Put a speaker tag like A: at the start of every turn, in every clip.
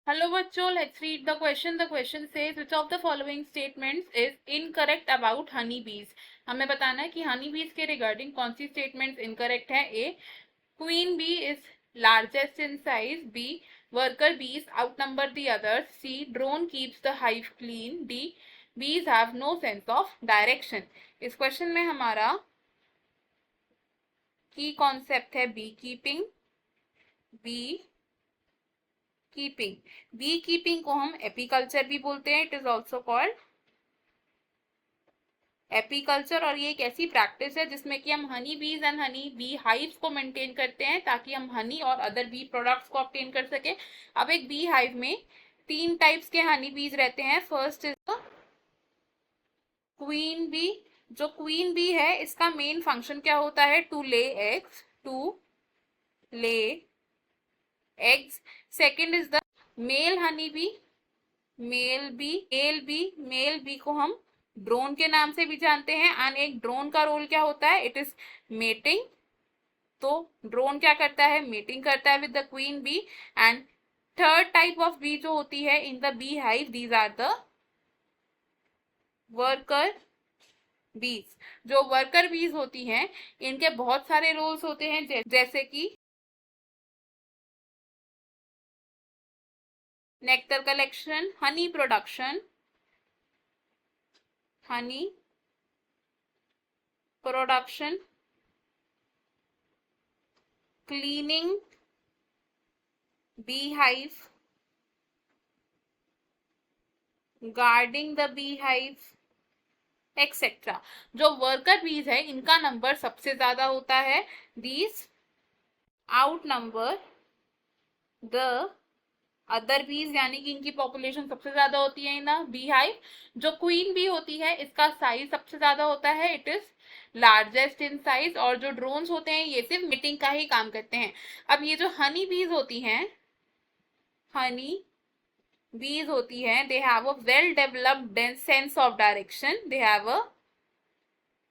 A: Hello बच्चों, let's read the question. The question says which of the following statements is incorrect about honey bees. हमें बताना है कि honey bees के regarding कौन सी statements incorrect है. A, queen bee is largest in size. B, worker bees outnumber the others. C, drone keeps the hive clean. D, bees have no sense of direction. इस question में हमारा key concept है bee keeping. Bee keeping. Bee keeping को हम apiculture भी बोलते हैं. It is also called apiculture. और ये एक ऐसी प्रैक्टिस है जिसमें कि हम हनी बीज एंड हनी बी हाइव्स को मेंटेन करते हैं ताकि हम हनी और अदर बी प्रोडक्ट्स को ऑब्टेन कर सके. अब एक बी हाइव में 3 टाइप्स के हनी बीज रहते हैं. First is the queen bee. जो क्वीन बी है इसका मेन फंक्शन क्या होता है? To lay eggs. To lay eggs. Second is the male honey bee. Male bee को हम ड्रोन के नाम से भी जानते हैं. एंड एक ड्रोन का रोल क्या होता है? It is mating. तो ड्रोन क्या करता है? मीटिंग करता है with the queen bee. And third type of bee जो होती है in the bee hive, these are the worker bees. जो वर्कर बीज होती हैं इनके बहुत सारे रोल्स होते हैं, जैसे कि nectar collection, honey production, cleaning bee hive, guarding the bee hive, etcetera. जो वर्कर बीज है इनका नंबर सबसे ज्यादा होता है. These outnumber the other bees, यानी कि इनकी पॉपुलेशन सबसे ज्यादा होती है इन बी हाइव. जो क्वीन बी होती है इसका साइज सबसे ज्यादा होता है. It is largest in size. और जो ड्रोन्स होते हैं ये सिर्फ मीटिंग का ही काम करते हैं. अब ये जो हनी बीज होती हैं, हनी बीज होती हैं, they have a well developed sense of direction. They have a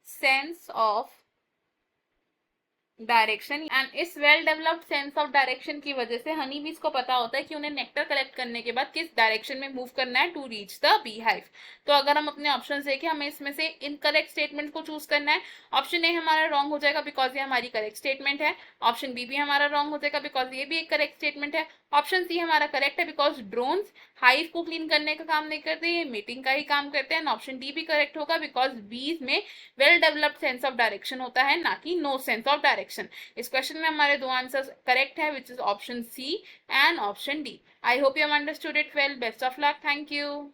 A: sense of direction. And इस well developed sense of direction की वजह से हनी बीज को पता होता है कि उन्हें नेक्टर कलेक्ट करने के बाद किस डायरेक्शन में मूव करना है to reach the bee hive. तो अगर हम अपने ऑप्शन देखें, हमें इसमें से इनकरेक्ट स्टेटमेंट को चूज करना है. ऑप्शन ए हमारा रॉन्ग हो जाएगा बिकॉज ये हमारी करेक्ट स्टेटमेंट है. ऑप्शन बी भी हमारा रॉन्ग हो जाएगा बिकॉज ये भी एक करेक्ट स्टेटमेंट है. ऑप्शन सी हमारा करेक्ट है बिकॉज ड्रोन्स हाइव को क्लीन करने का काम नहीं करते, ये मीटिंग का ही काम करते हैं. ऑप्शन डी भी करेक्ट होगा बिकॉज बीज में well developed sense of direction होता है, ना कि नो सेंस ऑफ डायरेक्शन. इस क्वेश्चन में हमारे दो आंसर्स करेक्ट है, which is option C and option D. I hope you have understood it well. Best of luck. Thank you.